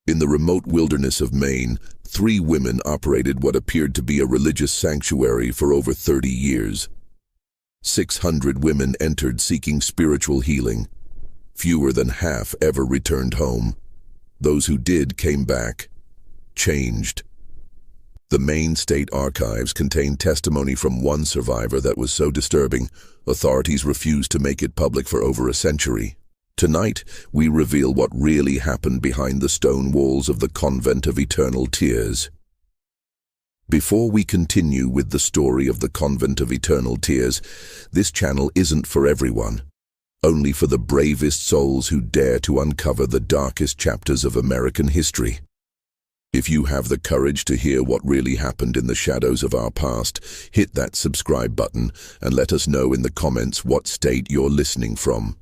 In the remote wilderness of Maine, 3 women operated what appeared to be a religious sanctuary for over 30 years. 600 women entered seeking spiritual healing. Fewer than half ever returned home. Those who did came back, changed. The Maine State Archives contain testimony from one survivor that was so disturbing, authorities refused to make it public for over a century. Tonight, we reveal what really happened behind the stone walls of the Convent of Eternal Tears. Before we continue with the story of the Convent of Eternal Tears, this channel isn't for everyone. Only for the bravest souls who dare to uncover the darkest chapters of American history. If you have the courage to hear what really happened in the shadows of our past, hit that subscribe button and let us know in the comments what state you're listening from.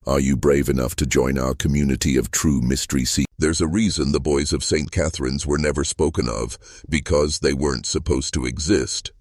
Are you brave enough to join our community of true mystery seekers? There's a reason the boys of St. Catherine's were never spoken of, because they weren't supposed to exist.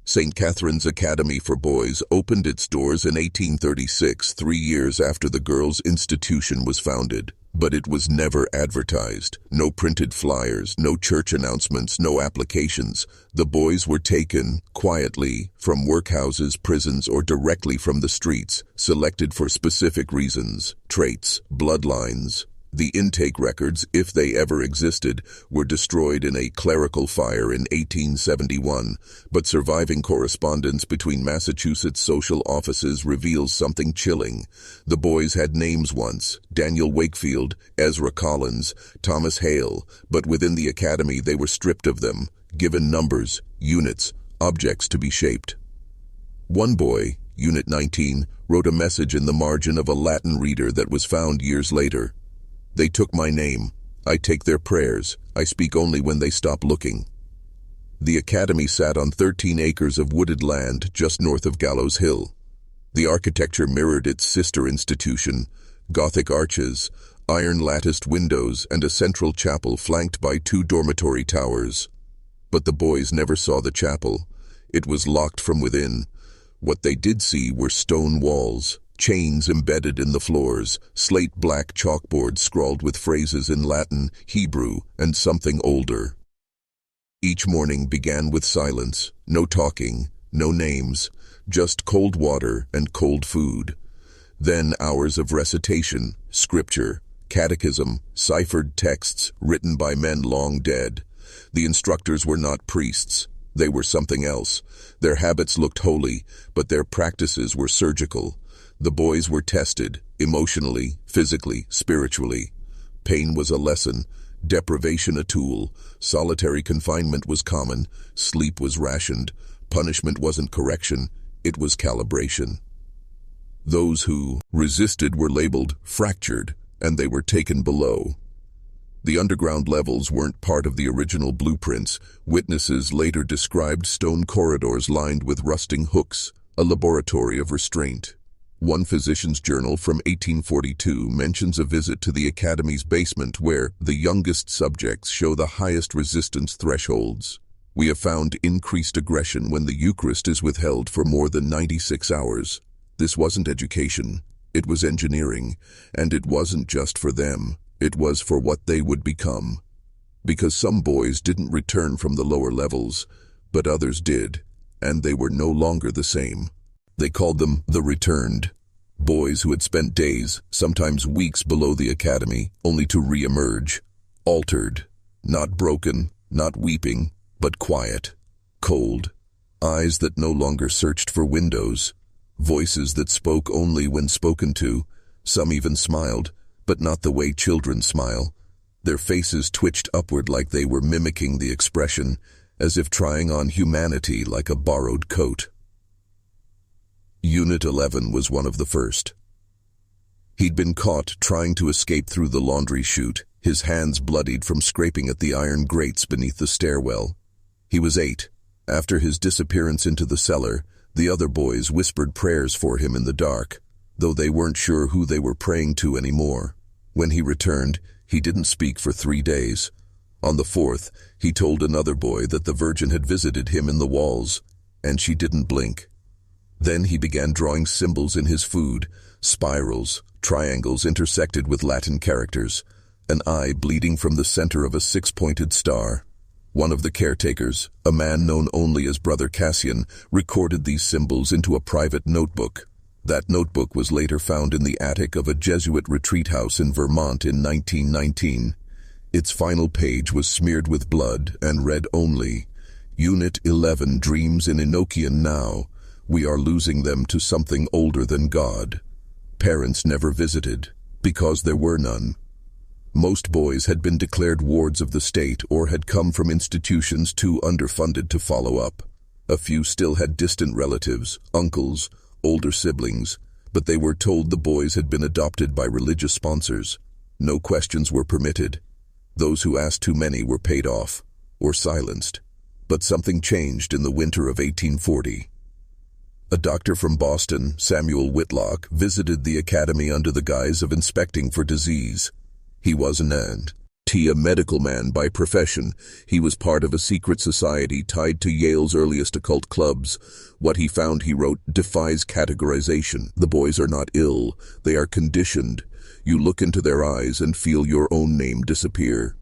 St. Catherine's Academy for Boys opened its doors in 1836, 3 years after the girls' institution was founded. But it was never advertised. No printed flyers, no church announcements, no applications. The boys were taken, quietly, from workhouses, prisons, or directly from the streets, selected for specific reasons, traits, bloodlines. The intake records, if they ever existed, were destroyed in a clerical fire in 1871, but surviving correspondence between Massachusetts social offices reveals something chilling. The boys had names once: Daniel Wakefield, Ezra Collins, Thomas Hale, but within the academy they were stripped of them, given numbers, units, objects to be shaped. One boy, Unit 19, wrote a message in the margin of a Latin reader that was found years later. They took my name. I take their prayers. I speak only when they stop looking. The academy sat on 13 acres of wooded land just north of Gallows Hill. The architecture mirrored its sister institution: Gothic arches, iron-latticed windows, and a central chapel flanked by 2 dormitory towers. But the boys never saw the chapel. It was locked from within. What they did see were stone walls, chains embedded in the floors, slate-black chalkboards scrawled with phrases in Latin, Hebrew, and something older. Each morning began with silence, no talking, no names, just cold water and cold food. Then hours of recitation, scripture, catechism, ciphered texts written by men long dead. The instructors were not priests. They were something else. Their habits looked holy, but their practices were surgical. The boys were tested, emotionally, physically, spiritually. Pain was a lesson, deprivation a tool, solitary confinement was common, sleep was rationed, punishment wasn't correction, it was calibration. Those who resisted were labeled fractured, and they were taken below. The underground levels weren't part of the original blueprints. Witnesses later described stone corridors lined with rusting hooks, a laboratory of restraint. One physician's journal from 1842 mentions a visit to the academy's basement where the youngest subjects show the highest resistance thresholds. We have found increased aggression when the Eucharist is withheld for more than 96 hours. This wasn't education, it was engineering, and it wasn't just for them, it was for what they would become. Because some boys didn't return from the lower levels, but others did, and they were no longer the same. They called them the returned, boys who had spent days, sometimes weeks below the academy, only to re-emerge, altered, not broken, not weeping, but quiet, cold, eyes that no longer searched for windows, voices that spoke only when spoken to. Some even smiled, but not the way children smile. Their faces twitched upward like they were mimicking the expression, as if trying on humanity like a borrowed coat. Unit 11 was one of the first. He'd been caught trying to escape through the laundry chute, his hands bloodied from scraping at the iron grates beneath the stairwell. He was 8. After his disappearance into the cellar, the other boys whispered prayers for him in the dark, though they weren't sure who they were praying to anymore. When he returned, he didn't speak for 3 days. On the 4th, he told another boy that the Virgin had visited him in the walls, and she didn't blink. Then he began drawing symbols in his food, spirals, triangles intersected with Latin characters. an eye bleeding from the center of a six-pointed star. One of the caretakers, a man known only as Brother Cassian, recorded these symbols into a private notebook. That notebook was later found in the attic of a Jesuit retreat house in Vermont in 1919. Its final page was smeared with blood and read only, "Unit 11 dreams in Enochian now. We are losing them to something older than God." Parents never visited, because there were none. Most boys had been declared wards of the state or had come from institutions too underfunded to follow up. A few still had distant relatives, uncles, older siblings, but they were told the boys had been adopted by religious sponsors. No questions were permitted. Those who asked too many were paid off or silenced. But something changed in the winter of 1840. A doctor from Boston, Samuel Whitlock, visited the academy under the guise of inspecting for disease. He was a medical man by profession. He was part of a secret society tied to Yale's earliest occult clubs. What he found, he wrote, defies categorization. The boys are not ill. They are conditioned. You look into their eyes and feel your own name disappear.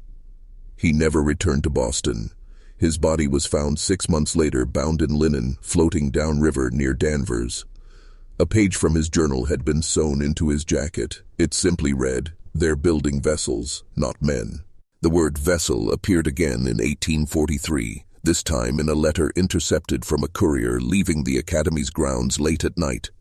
He never returned to Boston. His body was found 6 months later, bound in linen, floating downriver near Danvers. A page from his journal had been sewn into his jacket. It simply read, "They're building vessels, not men." The word vessel appeared again in 1843, this time in a letter intercepted from a courier leaving the academy's grounds late at night.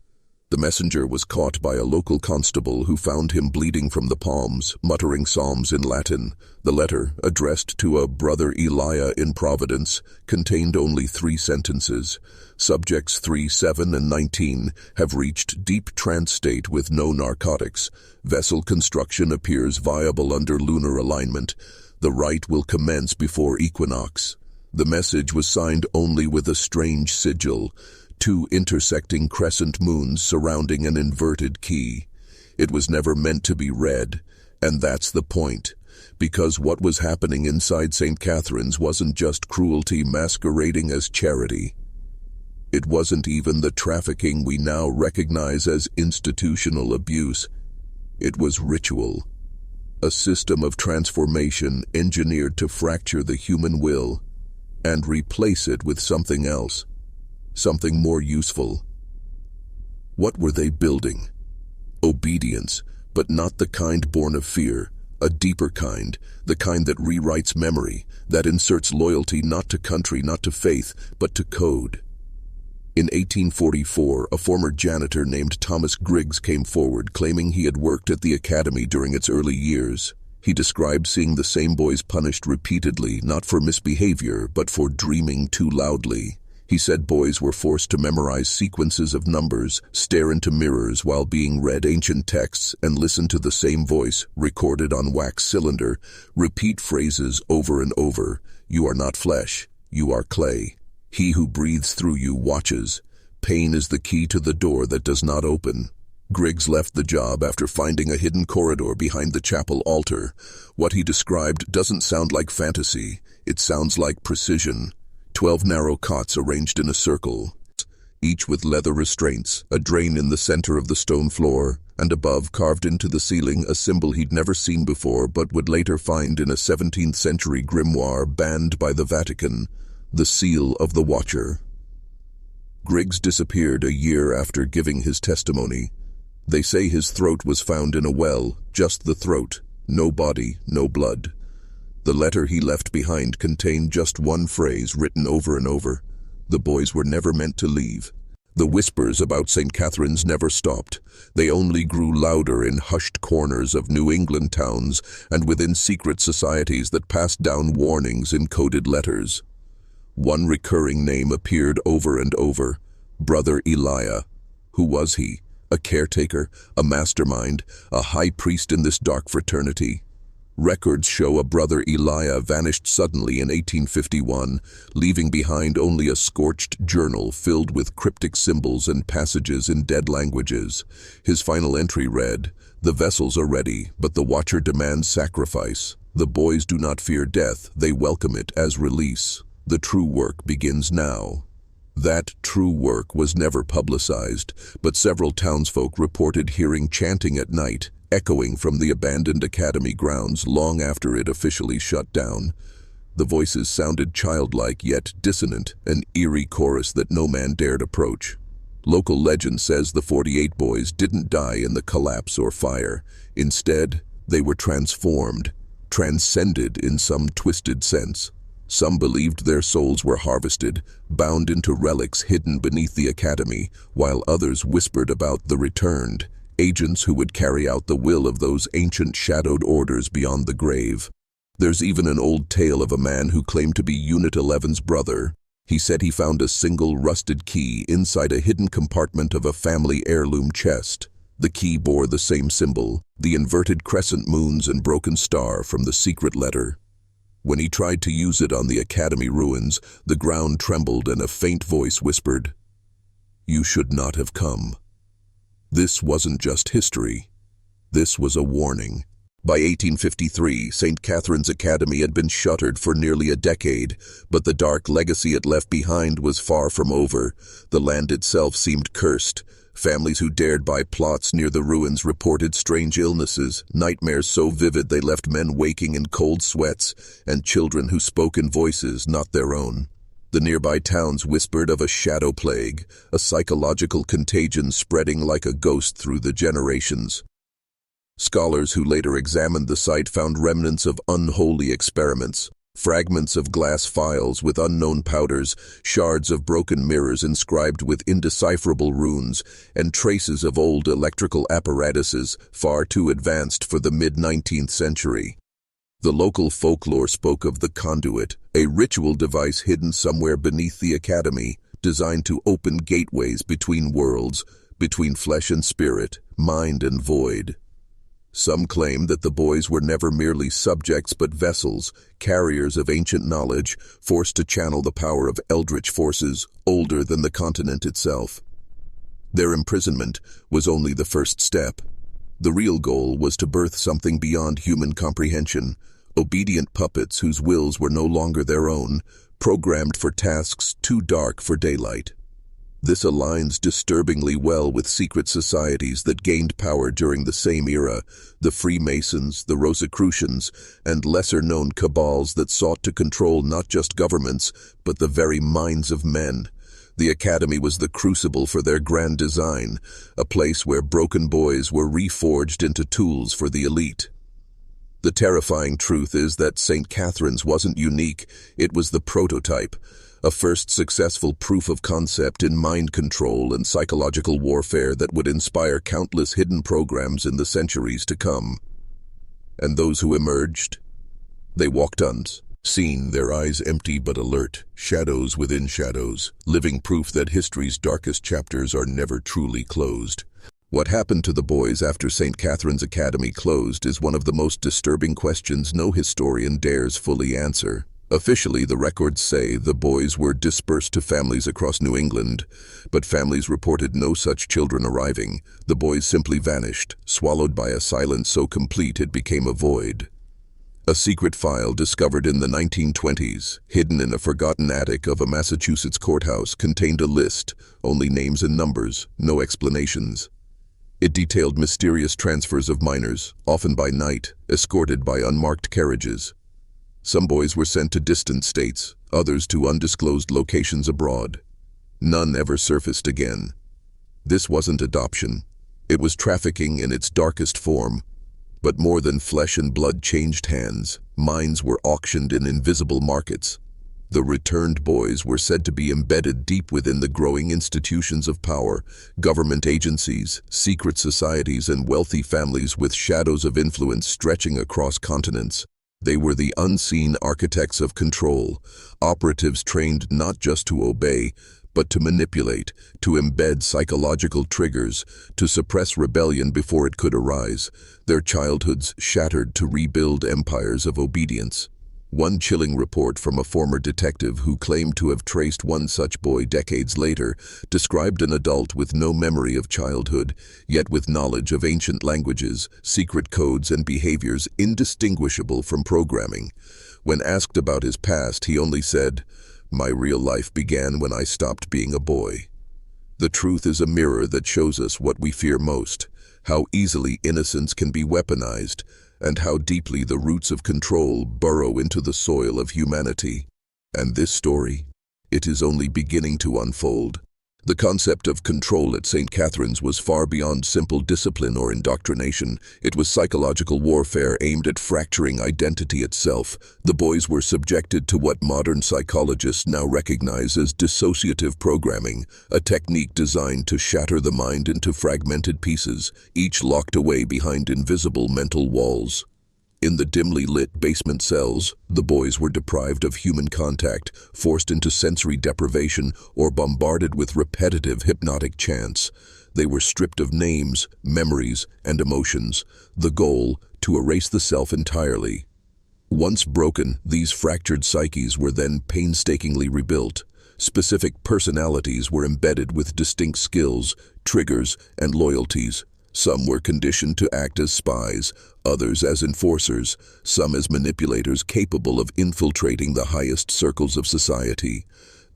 The messenger was caught by a local constable who found him bleeding from the palms, muttering psalms in Latin. The letter, addressed to a Brother Elijah in Providence, contained only 3 sentences. Subjects 3, 7, and 19 have reached deep trance state with no narcotics. Vessel construction appears viable under lunar alignment. The rite will commence before equinox. The message was signed only with a strange sigil, 2 intersecting crescent moons surrounding an inverted key. It was never meant to be read, and that's the point, because what was happening inside St. Catherine's wasn't just cruelty masquerading as charity. It wasn't even the trafficking we now recognize as institutional abuse. It was ritual, a system of transformation engineered to fracture the human will and replace it with something else. Something more useful. What were they building? Obedience, but not the kind born of fear, a deeper kind, the kind that rewrites memory, that inserts loyalty not to country, not to faith, but to code. In 1844, a former janitor named Thomas Griggs came forward claiming he had worked at the academy during its early years. He described seeing the same boys punished repeatedly, not for misbehavior, but for dreaming too loudly. He said boys were forced to memorize sequences of numbers, stare into mirrors while being read ancient texts, and listen to the same voice, recorded on wax cylinder, repeat phrases over and over. You are not flesh, you are clay. He who breathes through you watches. Pain is the key to the door that does not open. Griggs left the job after finding a hidden corridor behind the chapel altar. What he described doesn't sound like fantasy, it sounds like precision. 12 narrow cots arranged in a circle, each with leather restraints, a drain in the center of the stone floor, and above, carved into the ceiling, a symbol he'd never seen before but would later find in a 17th century grimoire banned by the Vatican, the seal of the Watcher. Griggs disappeared a year after giving his testimony. They say his throat was found in a well, just the throat, no body, no blood. The letter he left behind contained just one phrase written over and over. The boys were never meant to leave. The whispers about St. Catherine's never stopped. They only grew louder in hushed corners of New England towns and within secret societies that passed down warnings in coded letters. One recurring name appeared over and over, Brother Elijah. Who was he? A caretaker, a mastermind, a high priest in this dark fraternity? Records show a Brother Elijah vanished suddenly in 1851, leaving behind only a scorched journal filled with cryptic symbols and passages in dead languages. His final entry read, "The vessels are ready, but the Watcher demands sacrifice. The boys do not fear death, they welcome it as release. The true work begins now." That true work was never publicized, but several townsfolk reported hearing chanting at night, echoing from the abandoned academy grounds long after it officially shut down. The voices sounded childlike yet dissonant, an eerie chorus that no man dared approach. Local legend says the 48 boys didn't die in the collapse or fire. Instead, they were transformed, transcended in some twisted sense. Some believed their souls were harvested, bound into relics hidden beneath the academy, while others whispered about the returned, agents who would carry out the will of those ancient shadowed orders beyond the grave. There's even an old tale of a man who claimed to be Unit 11's brother. He said he found a single rusted key inside a hidden compartment of a family heirloom chest. The key bore the same symbol, the inverted crescent moons and broken star from the secret letter. When he tried to use it on the academy ruins, the ground trembled and a faint voice whispered, "You should not have come." This wasn't just history. This was a warning. By 1853, St. Catherine's Academy had been shuttered for nearly a decade, but the dark legacy it left behind was far from over. The land itself seemed cursed. Families who dared buy plots near the ruins reported strange illnesses, nightmares so vivid they left men waking in cold sweats, and children who spoke in voices not their own. The nearby towns whispered of a shadow plague, a psychological contagion spreading like a ghost through the generations. Scholars who later examined the site found remnants of unholy experiments, fragments of glass files with unknown powders, shards of broken mirrors inscribed with indecipherable runes, and traces of old electrical apparatuses far too advanced for the mid-19th century. The local folklore spoke of the conduit, a ritual device hidden somewhere beneath the academy, designed to open gateways between worlds, between flesh and spirit, mind and void. Some claim that the boys were never merely subjects but vessels, carriers of ancient knowledge, forced to channel the power of eldritch forces older than the continent itself. Their imprisonment was only the first step. The real goal was to birth something beyond human comprehension, obedient puppets whose wills were no longer their own, programmed for tasks too dark for daylight. This aligns disturbingly well with secret societies that gained power during the same era, the Freemasons, the Rosicrucians, and lesser-known cabals that sought to control not just governments, but the very minds of men. The academy was the crucible for their grand design, a place where broken boys were reforged into tools for the elite. The terrifying truth is that St. Catherine's wasn't unique, it was the prototype. A first successful proof of concept in mind control and psychological warfare that would inspire countless hidden programs in the centuries to come. And those who emerged? They walked unseen, their eyes empty but alert, shadows within shadows, living proof that history's darkest chapters are never truly closed. What happened to the boys after St. Catherine's Academy closed is one of the most disturbing questions no historian dares fully answer. Officially, the records say the boys were dispersed to families across New England, but families reported no such children arriving. The boys simply vanished, swallowed by a silence so complete it became a void. A secret file discovered in the 1920s, hidden in a forgotten attic of a Massachusetts courthouse, contained a list, only names and numbers, no explanations. It detailed mysterious transfers of minors, often by night, escorted by unmarked carriages. Some boys were sent to distant states, others to undisclosed locations abroad. None ever surfaced again. This wasn't adoption. It was trafficking in its darkest form. But more than flesh and blood changed hands, minds were auctioned in invisible markets. The returned boys were said to be embedded deep within the growing institutions of power, government agencies, secret societies, and wealthy families with shadows of influence stretching across continents. They were the unseen architects of control, operatives trained not just to obey, but to manipulate, to embed psychological triggers, to suppress rebellion before it could arise, their childhoods shattered to rebuild empires of obedience. One chilling report from a former detective who claimed to have traced one such boy decades later described an adult with no memory of childhood, yet with knowledge of ancient languages, secret codes, and behaviors indistinguishable from programming. When asked about his past, he only said, "My real life began when I stopped being a boy." The truth is a mirror that shows us what we fear most: how easily innocence can be weaponized, and how deeply the roots of control burrow into the soil of humanity. And this story, it is only beginning to unfold. The concept of control at St. Catherine's was far beyond simple discipline or indoctrination. It was psychological warfare aimed at fracturing identity itself. The boys were subjected to what modern psychologists now recognize as dissociative programming, a technique designed to shatter the mind into fragmented pieces, each locked away behind invisible mental walls. In the dimly lit basement cells, the boys were deprived of human contact, forced into sensory deprivation, or bombarded with repetitive hypnotic chants. They were stripped of names, memories, and emotions, the goal, to erase the self entirely. Once broken, these fractured psyches were then painstakingly rebuilt. Specific personalities were embedded with distinct skills, triggers, and loyalties. Some were conditioned to act as spies, others as enforcers, some as manipulators capable of infiltrating the highest circles of society.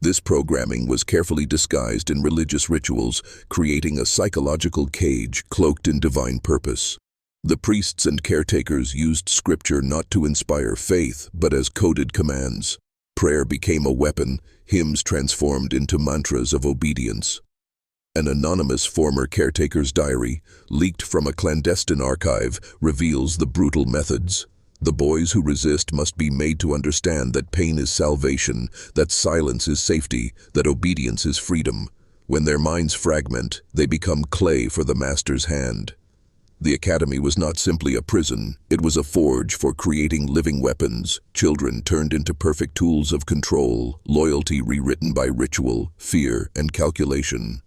This programming was carefully disguised in religious rituals, creating a psychological cage cloaked in divine purpose. The priests and caretakers used scripture not to inspire faith, but as coded commands. Prayer became a weapon, hymns transformed into mantras of obedience. An anonymous former caretaker's diary, leaked from a clandestine archive, reveals the brutal methods. The boys who resist must be made to understand that pain is salvation, that silence is safety, that obedience is freedom. When their minds fragment, they become clay for the master's hand. The academy was not simply a prison, it was a forge for creating living weapons, children turned into perfect tools of control, loyalty rewritten by ritual, fear, and calculation.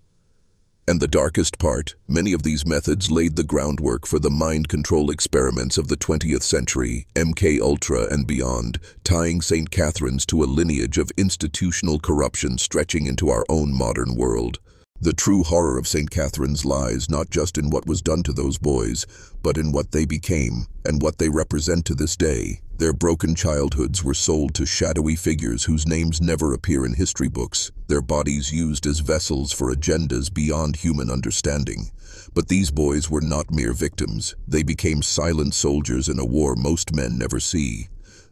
And the darkest part, many of these methods laid the groundwork for the mind control experiments of the 20th century, MK Ultra and beyond, tying St. Catherine's to a lineage of institutional corruption stretching into our own modern world. The true horror of St. Catherine's lies not just in what was done to those boys, but in what they became and what they represent to this day. Their broken childhoods were sold to shadowy figures whose names never appear in history books, their bodies used as vessels for agendas beyond human understanding. But these boys were not mere victims. They became silent soldiers in a war most men never see.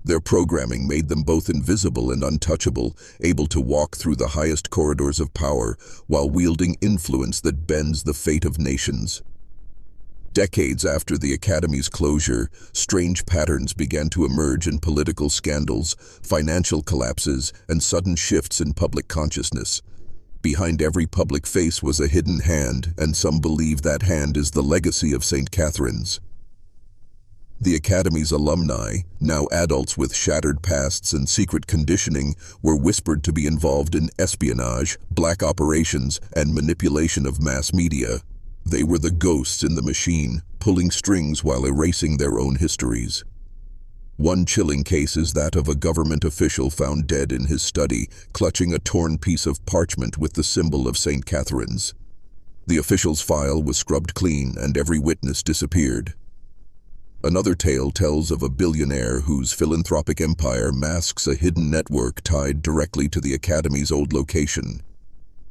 Their programming made them both invisible and untouchable, able to walk through the highest corridors of power while wielding influence that bends the fate of nations. Decades after the academy's closure, strange patterns began to emerge in political scandals, financial collapses, and sudden shifts in public consciousness. Behind every public face was a hidden hand, and some believe that hand is the legacy of St. Catherine's. The Academy's alumni, now adults with shattered pasts and secret conditioning, were whispered to be involved in espionage, black operations, and manipulation of mass media. They were the ghosts in the machine, pulling strings while erasing their own histories. One chilling case is that of a government official found dead in his study, clutching a torn piece of parchment with the symbol of St. Catherine's. The official's file was scrubbed clean and every witness disappeared. Another tale tells of a billionaire whose philanthropic empire masks a hidden network tied directly to the Academy's old location.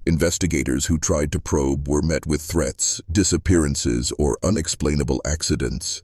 Investigators who tried to probe were met with threats, disappearances, or unexplainable accidents.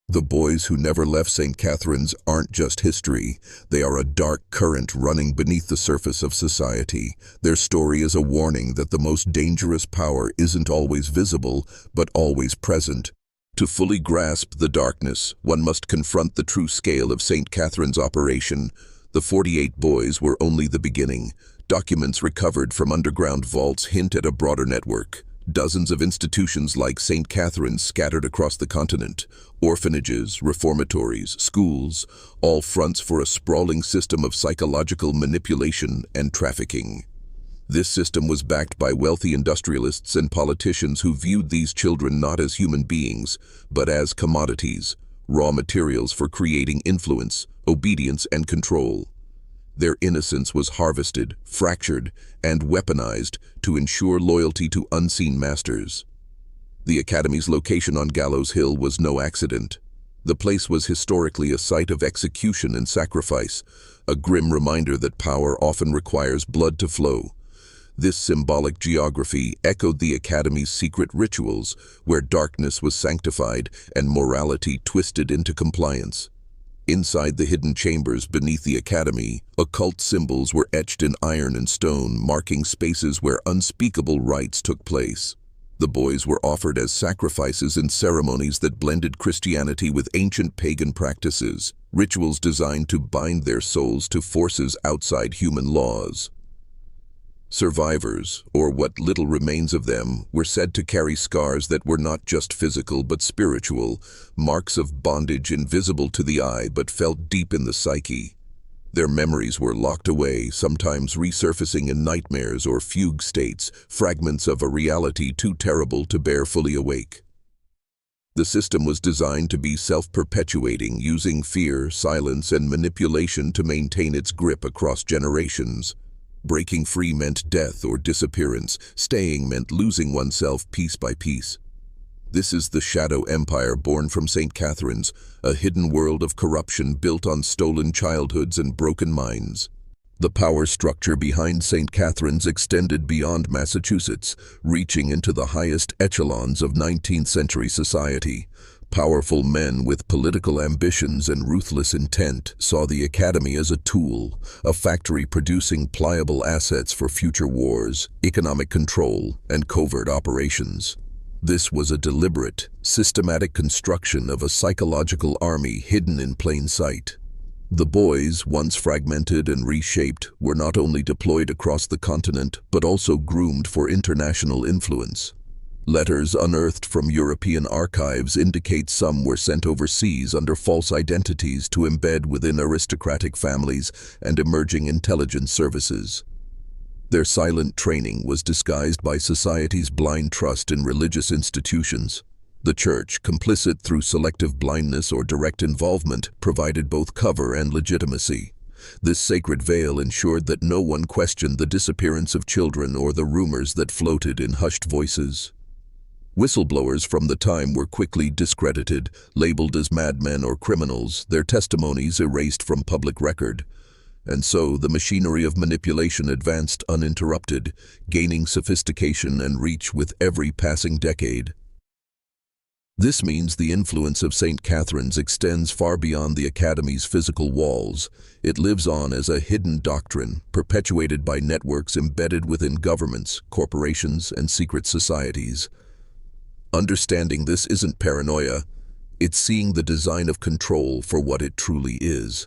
The boys who never left St. Catherine's aren't just history, they are a dark current running beneath the surface of society. Their story is a warning that the most dangerous power isn't always visible, but always present. To fully grasp the darkness, one must confront the true scale of St. Catherine's operation. The 48 boys were only the beginning. Documents recovered from underground vaults hint at a broader network. Dozens of institutions like St. Catherine's scattered across the continent. Orphanages, reformatories, schools, all fronts for a sprawling system of psychological manipulation and trafficking. This system was backed by wealthy industrialists and politicians who viewed these children not as human beings, but as commodities, raw materials for creating influence, obedience, and control. Their innocence was harvested, fractured, and weaponized to ensure loyalty to unseen masters. The Academy's location on Gallows Hill was no accident. The place was historically a site of execution and sacrifice, a grim reminder that power often requires blood to flow. This symbolic geography echoed the Academy's secret rituals, where darkness was sanctified and morality twisted into compliance. Inside the hidden chambers beneath the Academy, occult symbols were etched in iron and stone, marking spaces where unspeakable rites took place. The boys were offered as sacrifices in ceremonies that blended Christianity with ancient pagan practices, rituals designed to bind their souls to forces outside human laws. Survivors, or what little remains of them, were said to carry scars that were not just physical but spiritual, marks of bondage invisible to the eye but felt deep in the psyche. Their memories were locked away, sometimes resurfacing in nightmares or fugue states, fragments of a reality too terrible to bear fully awake. The system was designed to be self-perpetuating, using fear, silence, and manipulation to maintain its grip across generations. Breaking free meant death or disappearance. Staying meant losing oneself piece by piece. This is the Shadow Empire born from St. Catherine's, a hidden world of corruption built on stolen childhoods and broken minds. The power structure behind St. Catherine's extended beyond Massachusetts, reaching into the highest echelons of 19th century society. Powerful men with political ambitions and ruthless intent saw the Academy as a tool, a factory producing pliable assets for future wars, economic control, and covert operations. This was a deliberate, systematic construction of a psychological army hidden in plain sight. The boys, once fragmented and reshaped, were not only deployed across the continent, but also groomed for international influence. Letters unearthed from European archives indicate some were sent overseas under false identities to embed within aristocratic families and emerging intelligence services. Their silent training was disguised by society's blind trust in religious institutions. The Church, complicit through selective blindness or direct involvement, provided both cover and legitimacy. This sacred veil ensured that no one questioned the disappearance of children or the rumors that floated in hushed voices. Whistleblowers from the time were quickly discredited, labeled as madmen or criminals, their testimonies erased from public record. And so the machinery of manipulation advanced uninterrupted, gaining sophistication and reach with every passing decade. This means the influence of St. Catherine's extends far beyond the Academy's physical walls. It lives on as a hidden doctrine, perpetuated by networks embedded within governments, corporations, and secret societies. Understanding this isn't paranoia, it's seeing the design of control for what it truly is.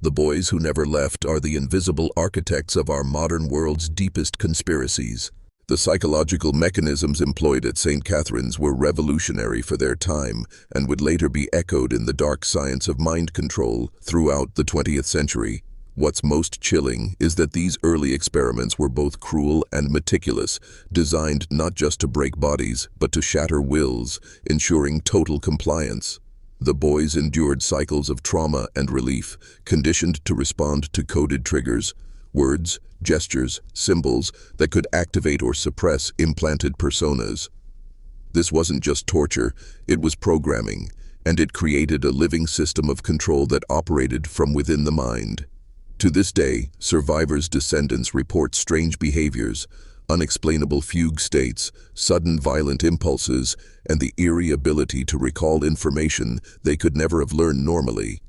The boys who never left are the invisible architects of our modern world's deepest conspiracies. The psychological mechanisms employed at St. Catherine's were revolutionary for their time and would later be echoed in the dark science of mind control throughout the 20th century. What's most chilling is that these early experiments were both cruel and meticulous, designed not just to break bodies, but to shatter wills, ensuring total compliance. The boys endured cycles of trauma and relief, conditioned to respond to coded triggers, words, gestures, symbols that could activate or suppress implanted personas. This wasn't just torture, it was programming, and it created a living system of control that operated from within the mind. To this day, survivors' descendants report strange behaviors, unexplainable fugue states, sudden violent impulses, and the eerie ability to recall information they could never have learned normally.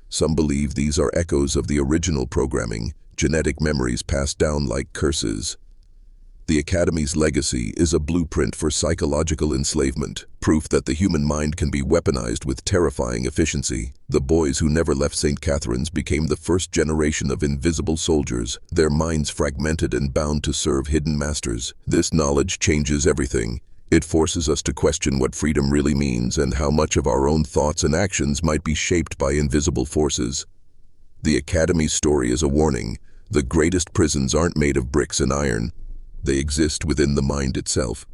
Some believe these are echoes of the original programming, genetic memories passed down like curses. The Academy's legacy is a blueprint for psychological enslavement, proof that the human mind can be weaponized with terrifying efficiency. The boys who never left St. Catherine's became the first generation of invisible soldiers, their minds fragmented and bound to serve hidden masters. This knowledge changes everything. It forces us to question what freedom really means and how much of our own thoughts and actions might be shaped by invisible forces. The Academy's story is a warning. The greatest prisons aren't made of bricks and iron. They exist within the mind itself.